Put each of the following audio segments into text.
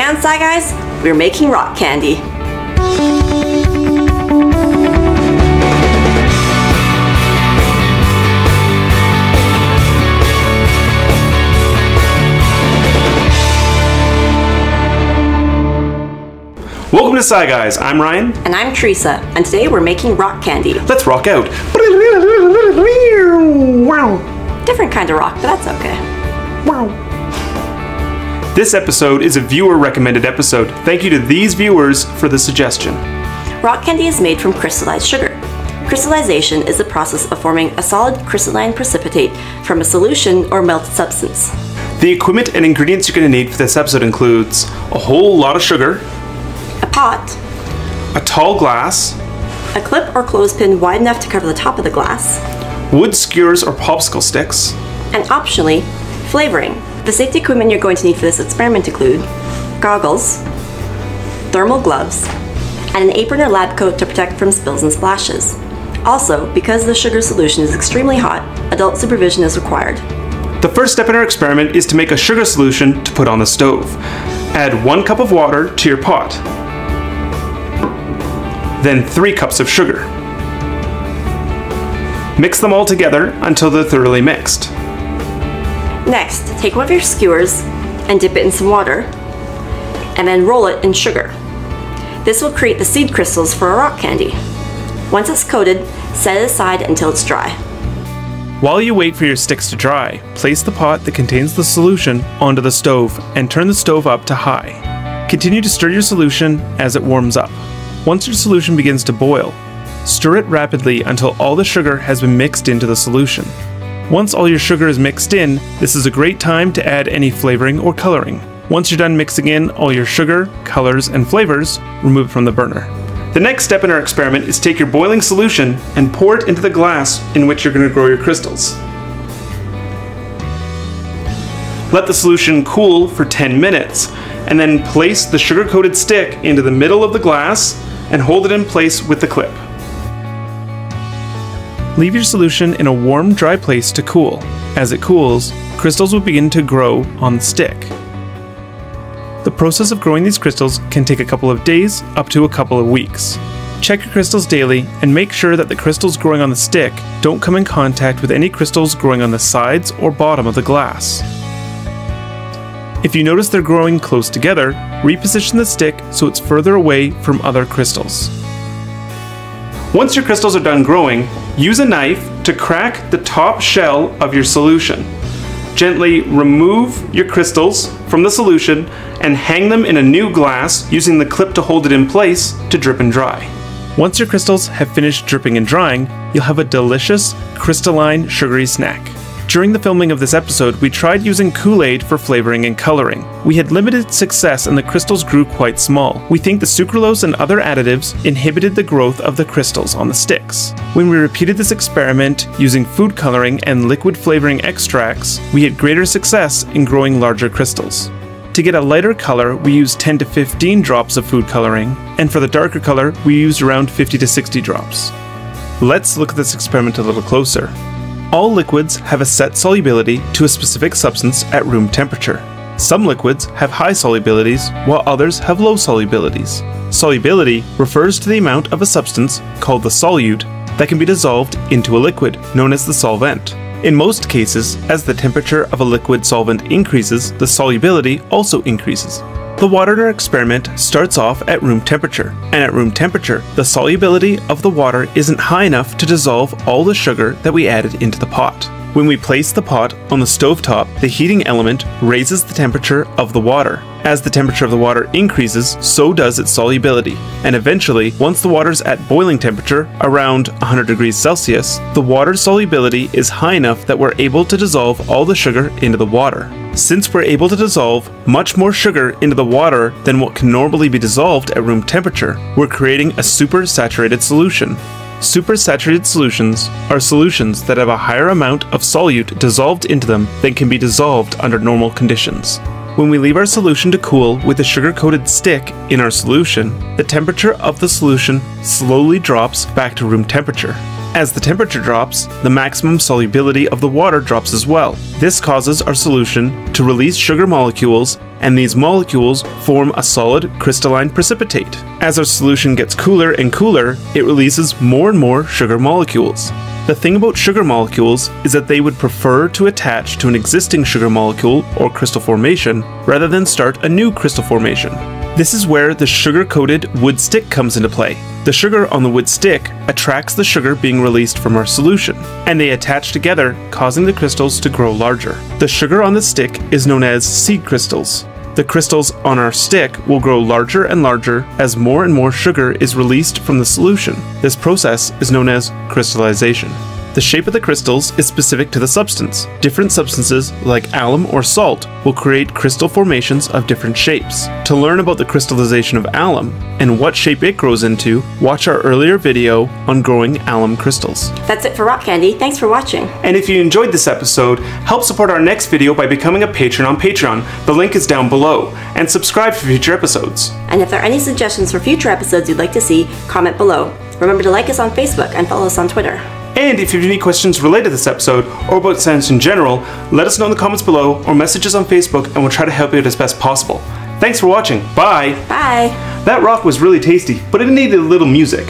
on, Sci Guys? We're making rock candy. Welcome to Sci Guys. I'm Ryan. And I'm Teresa, and today we're making rock candy. Let's rock out. Different kind of rock, but that's okay. This episode is a viewer-recommended episode. Thank you to these viewers for the suggestion. Rock candy is made from crystallized sugar. Crystallization is the process of forming a solid crystalline precipitate from a solution or melted substance. The equipment and ingredients you're going to need for this episode includes a whole lot of sugar, a pot, a tall glass, a clip or clothespin wide enough to cover the top of the glass, wood skewers or popsicle sticks, and optionally, flavoring. The safety equipment you're going to need for this experiment include goggles, thermal gloves, and an apron or lab coat to protect from spills and splashes. Also, because the sugar solution is extremely hot, adult supervision is required. The first step in our experiment is to make a sugar solution to put on the stove. Add 1 cup of water to your pot. Then 3 cups of sugar. Mix them all together until they're thoroughly mixed. Next, take one of your skewers and dip it in some water, and then roll it in sugar. This will create the seed crystals for a rock candy. Once it's coated, set it aside until it's dry. While you wait for your sticks to dry, place the pot that contains the solution onto the stove and turn the stove up to high. Continue to stir your solution as it warms up. Once your solution begins to boil, stir it rapidly until all the sugar has been mixed into the solution. Once all your sugar is mixed in, this is a great time to add any flavoring or coloring. Once you're done mixing in all your sugar, colors, and flavors, remove it from the burner. The next step in our experiment is take your boiling solution and pour it into the glass in which you're going to grow your crystals. Let the solution cool for 10 minutes, and then place the sugar-coated stick into the middle of the glass and hold it in place with the clip. Leave your solution in a warm, dry place to cool. As it cools, crystals will begin to grow on the stick. The process of growing these crystals can take a couple of days up to a couple of weeks. Check your crystals daily and make sure that the crystals growing on the stick don't come in contact with any crystals growing on the sides or bottom of the glass. If you notice they're growing close together, reposition the stick so it's further away from other crystals. Once your crystals are done growing, use a knife to crack the top shell of your solution. Gently remove your crystals from the solution and hang them in a new glass using the clip to hold it in place to drip and dry. Once your crystals have finished dripping and drying, you'll have a delicious, crystalline, sugary snack. During the filming of this episode, we tried using Kool-Aid for flavoring and coloring. We had limited success and the crystals grew quite small. We think the sucralose and other additives inhibited the growth of the crystals on the sticks. When we repeated this experiment using food coloring and liquid flavoring extracts, we had greater success in growing larger crystals. To get a lighter color, we used 10 to 15 drops of food coloring, and for the darker color, we used around 50 to 60 drops. Let's look at this experiment a little closer. All liquids have a set solubility to a specific substance at room temperature. Some liquids have high solubilities, while others have low solubilities. Solubility refers to the amount of a substance, called the solute, that can be dissolved into a liquid, known as the solvent. In most cases, as the temperature of a liquid solvent increases, the solubility also increases. The water in our experiment starts off at room temperature, and at room temperature, the solubility of the water isn't high enough to dissolve all the sugar that we added into the pot. When we place the pot on the stovetop, the heating element raises the temperature of the water. As the temperature of the water increases, so does its solubility, and eventually, once the water's at boiling temperature, around 100 degrees Celsius, the water's solubility is high enough that we're able to dissolve all the sugar into the water. Since we're able to dissolve much more sugar into the water than what can normally be dissolved at room temperature, we're creating a supersaturated solution. Supersaturated solutions are solutions that have a higher amount of solute dissolved into them than can be dissolved under normal conditions. When we leave our solution to cool with the sugar-coated stick in our solution, the temperature of the solution slowly drops back to room temperature. As the temperature drops, the maximum solubility of the water drops as well. This causes our solution to release sugar molecules and these molecules form a solid crystalline precipitate. As our solution gets cooler and cooler, it releases more and more sugar molecules. The thing about sugar molecules is that they would prefer to attach to an existing sugar molecule or crystal formation rather than start a new crystal formation. This is where the sugar-coated wood stick comes into play. The sugar on the wood stick attracts the sugar being released from our solution, and they attach together, causing the crystals to grow larger. The sugar on the stick is known as seed crystals. The crystals on our stick will grow larger and larger as more and more sugar is released from the solution. This process is known as crystallization. The shape of the crystals is specific to the substance. Different substances, like alum or salt, will create crystal formations of different shapes. To learn about the crystallization of alum and what shape it grows into, watch our earlier video on growing alum crystals. That's it for Rock Candy. Thanks for watching. And if you enjoyed this episode, help support our next video by becoming a patron on Patreon. The link is down below. And subscribe for future episodes. And if there are any suggestions for future episodes you'd like to see, comment below. Remember to like us on Facebook and follow us on Twitter. And if you have any questions related to this episode, or about science in general, let us know in the comments below, or message us on Facebook, and we'll try to help you out as best possible. Thanks for watching. Bye! Bye! That rock was really tasty, but it needed a little music.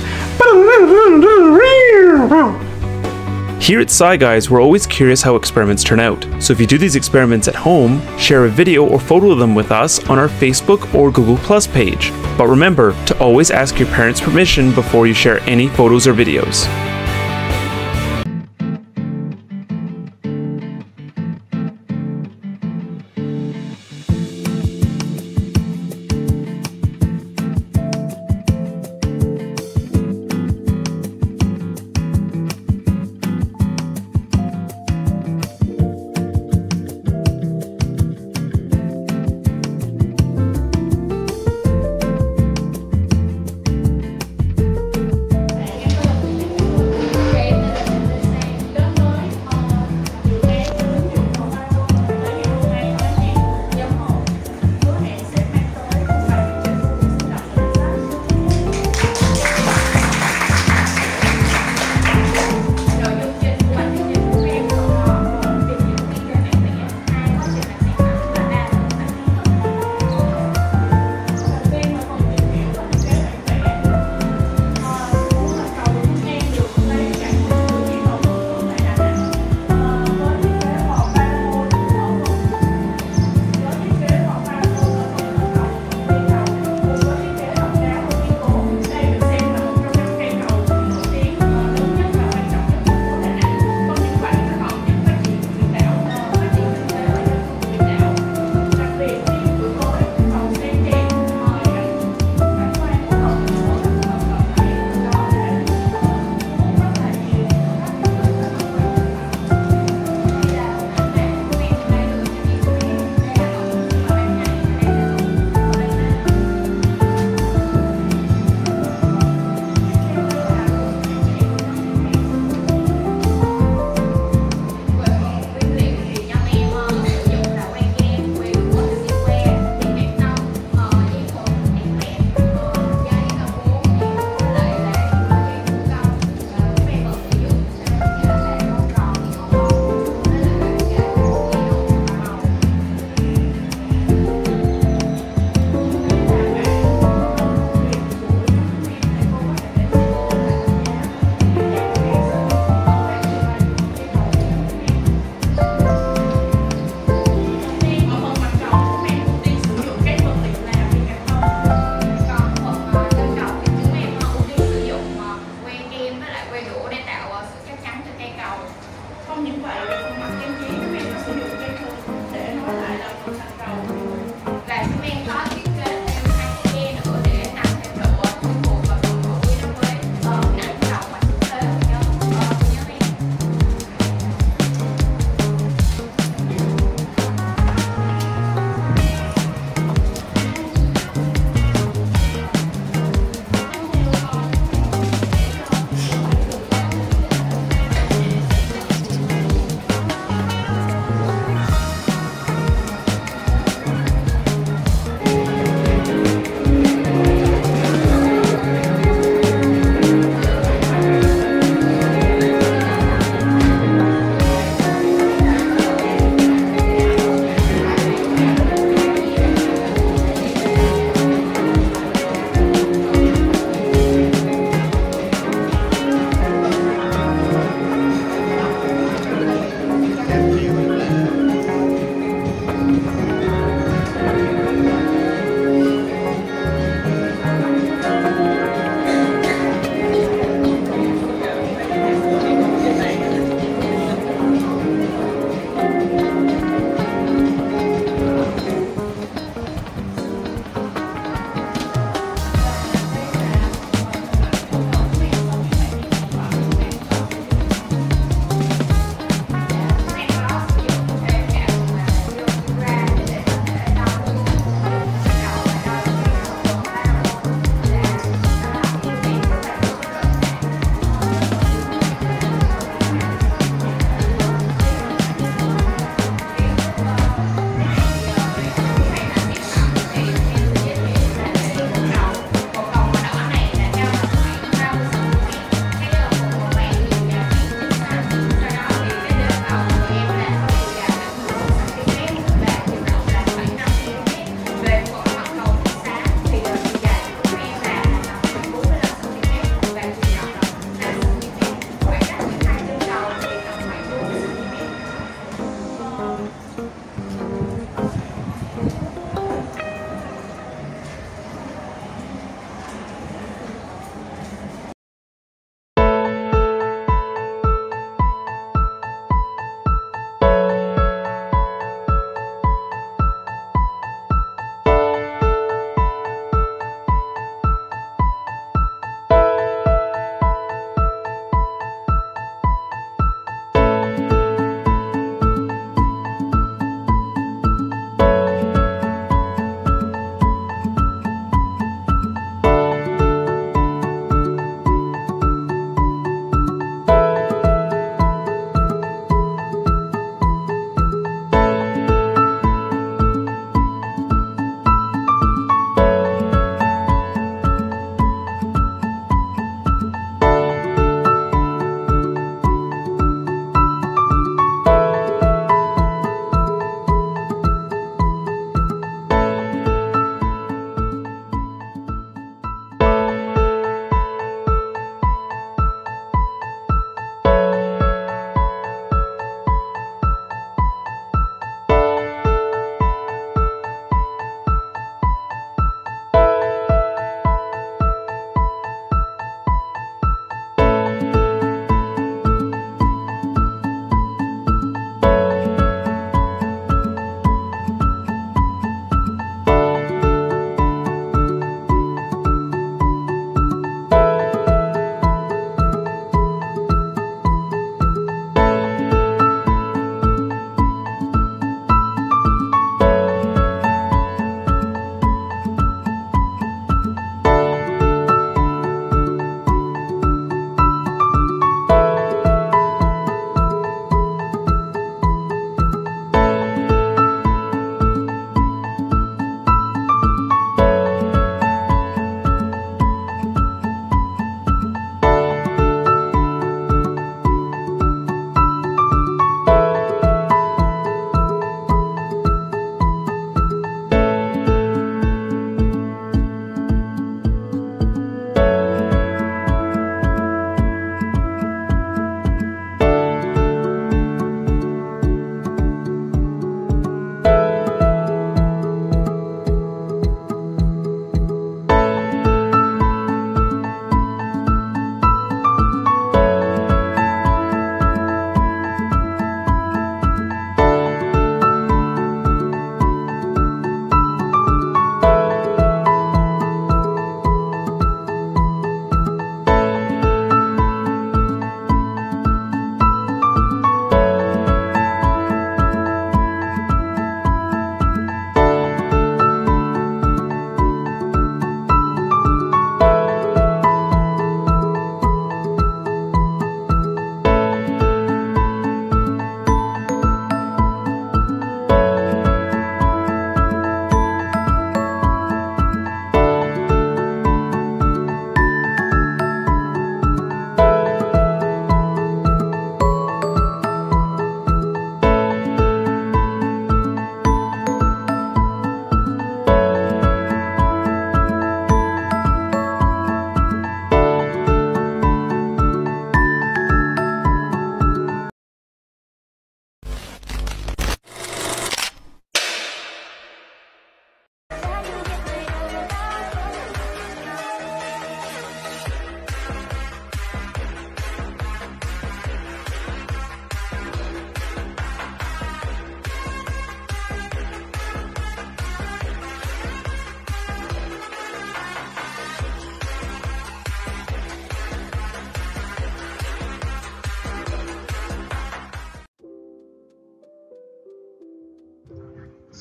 Here at Sci Guys, we're always curious how experiments turn out. So if you do these experiments at home, share a video or photo of them with us on our Facebook or Google Plus page. But remember to always ask your parents' permission before you share any photos or videos.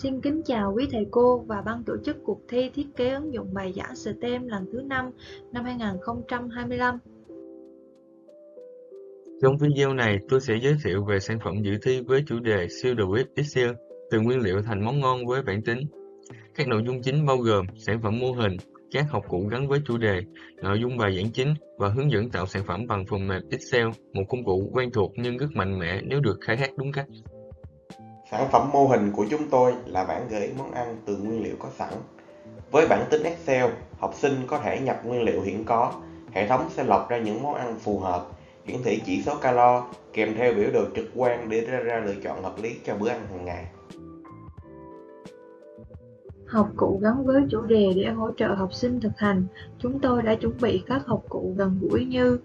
Xin kính chào quý thầy cô và ban tổ chức cuộc thi thiết kế ứng dụng bài giảng STEM lần thứ 5 năm 2025. Trong video này, tôi sẽ giới thiệu về sản phẩm dự thi với chủ đề siêu đầu bếp Excel từ nguyên liệu thành món ngon với bản tính. Các nội dung chính bao gồm sản phẩm mô hình, các học cụ gắn với chủ đề, nội dung bài giảng chính và hướng dẫn tạo sản phẩm bằng phần mềm Excel, một công cụ quen thuộc nhưng rất mạnh mẽ nếu được khai thác đúng cách. Sản phẩm mô hình của chúng tôi là bảng gợi ý món ăn từ nguyên liệu có sẵn. Với bản tính Excel, học sinh có thể nhập nguyên liệu hiện có, hệ thống sẽ lọc ra những món ăn phù hợp, hiển thị chỉ số calo kèm theo biểu đồ trực quan để ra lựa chọn hợp lý cho bữa ăn hàng ngày. Học cụ gắn với chủ đề để hỗ trợ học sinh thực hành, chúng tôi đã chuẩn bị các học cụ gần gũi như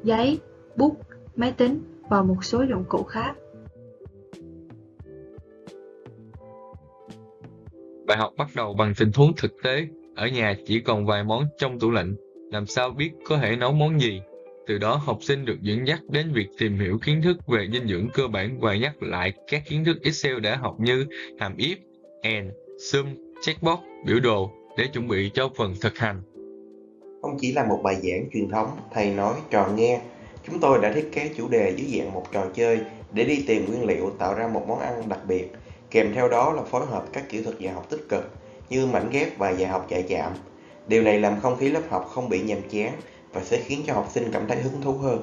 giấy, bút, máy tính và một số dụng cụ khác. Bài học bắt đầu bằng tình huống thực tế. Ở nhà chỉ còn vài món trong tủ lạnh, làm sao biết có thể nấu món gì? Từ đó học sinh được dẫn dắt đến việc tìm hiểu kiến thức về dinh dưỡng cơ bản và nhắc lại các kiến thức Excel đã học như hàm if, and, sum, checkbox, biểu đồ để chuẩn bị cho phần thực hành. Không chỉ là một bài giảng truyền thống, thầy nói trò nghe, chúng tôi đã thiết kế chủ đề dưới dạng một trò chơi để đi tìm nguyên liệu tạo ra một món ăn đặc biệt. Kèm theo đó là phối hợp các kỹ thuật dạy học tích cực như mảnh ghép và dạy học chạy chạm. Điều này làm không khí lớp học không bị nhàm chán và sẽ khiến cho học sinh cảm thấy hứng thú hơn.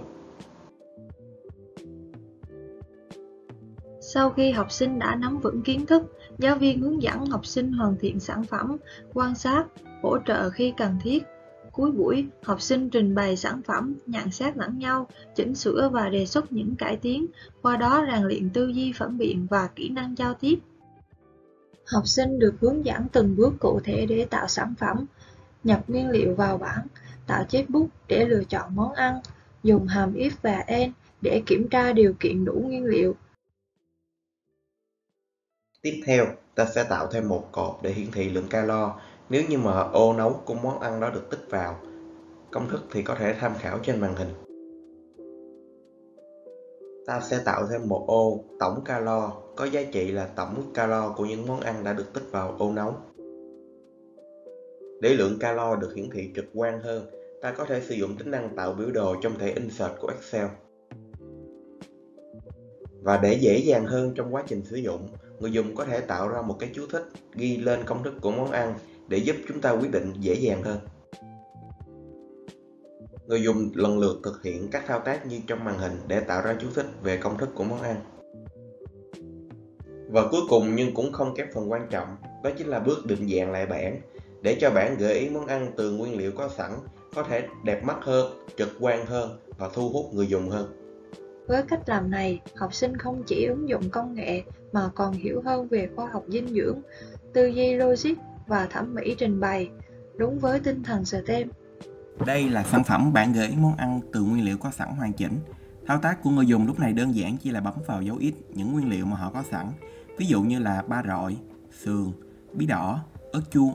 Sau khi học sinh đã nắm vững kiến thức, giáo viên hướng dẫn học sinh hoàn thiện sản phẩm, quan sát, hỗ trợ khi cần thiết. Cuối buổi, học sinh trình bày sản phẩm, nhận xét lẫn nhau, chỉnh sửa và đề xuất những cải tiến, qua đó rèn luyện tư duy phản biện và kỹ năng giao tiếp. Học sinh được hướng dẫn từng bước cụ thể để tạo sản phẩm, nhập nguyên liệu vào bảng, tạo checkbox để lựa chọn món ăn, dùng hàm if và and để kiểm tra điều kiện đủ nguyên liệu. Tiếp theo, ta sẽ tạo thêm một cột để hiển thị lượng calo nếu như mà ô nấu của món ăn đó được tích vào. Công thức thì có thể tham khảo trên màn hình. Ta sẽ tạo thêm một ô tổng calo có giá trị là tổng calo của những món ăn đã được tích vào ô nấu. Để lượng calo được hiển thị trực quan hơn, ta có thể sử dụng tính năng tạo biểu đồ trong thẻ Insert của Excel. Và để dễ dàng hơn trong quá trình sử dụng, người dùng có thể tạo ra một cái chú thích ghi lên công thức của món ăn để giúp chúng ta quyết định dễ dàng hơn. Người dùng lần lượt thực hiện các thao tác như trong màn hình để tạo ra chú thích về công thức của món ăn. Và cuối cùng nhưng cũng không kém phần quan trọng, đó chính là bước định dạng lại bảng, để cho bảng gợi ý món ăn từ nguyên liệu có sẵn có thể đẹp mắt hơn, trực quan hơn và thu hút người dùng hơn. Với cách làm này, học sinh không chỉ ứng dụng công nghệ mà còn hiểu hơn về khoa học dinh dưỡng, tư duy logic và thẩm mỹ trình bày, đúng với tinh thần STEM. Đây là sản phẩm bảng gợi ý món ăn từ nguyên liệu có sẵn hoàn chỉnh. Thao tác của người dùng lúc này đơn giản, chỉ là bấm vào dấu X những nguyên liệu mà họ có sẵn. Ví dụ như là ba rọi, sườn, bí đỏ, ớt chuông,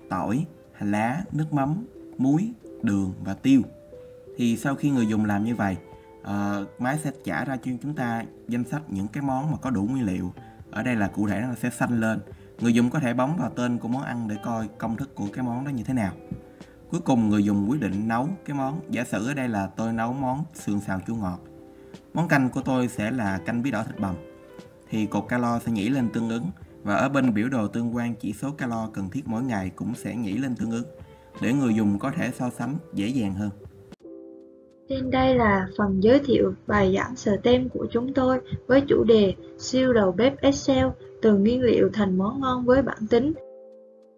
tỏi, hành lá, nước mắm, muối, đường và tiêu. Thì sau khi người dùng làm như vậy, máy sẽ trả ra cho chúng ta danh sách những cái món mà có đủ nguyên liệu. Ở đây là cụ thể nó sẽ xanh lên. Người dùng có thể bấm vào tên của món ăn để coi công thức của cái món đó như thế nào. Cuối cùng người dùng quyết định nấu cái món. Giả sử ở đây là tôi nấu món sườn xào chua ngọt. Món canh của tôi sẽ là canh bí đỏ thịt bằm. Thì cột calo sẽ nhảy lên tương ứng. Và ở bên biểu đồ tương quan, chỉ số calo cần thiết mỗi ngày cũng sẽ nhảy lên tương ứng, để người dùng có thể so sánh dễ dàng hơn. Trên đây là phần giới thiệu bài giảng STEM của chúng tôi với chủ đề siêu đầu bếp Excel từ nguyên liệu thành món ngon với bản tính.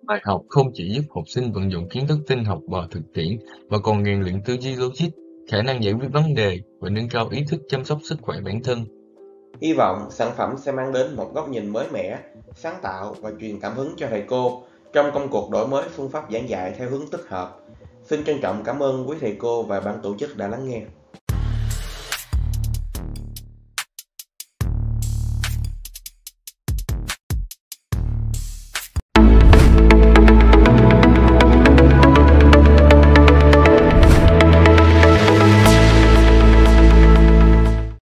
Bài học không chỉ giúp học sinh vận dụng kiến thức tin học vào thực tiễn mà còn rèn luyện tư duy logic, khả năng giải quyết vấn đề và nâng cao ý thức chăm sóc sức khỏe bản thân. Hy vọng sản phẩm sẽ mang đến một góc nhìn mới mẻ, sáng tạo và truyền cảm hứng cho thầy cô trong công cuộc đổi mới phương pháp giảng dạy theo hướng tích hợp. Xin trân trọng cảm ơn quý thầy cô và ban tổ chức đã lắng nghe.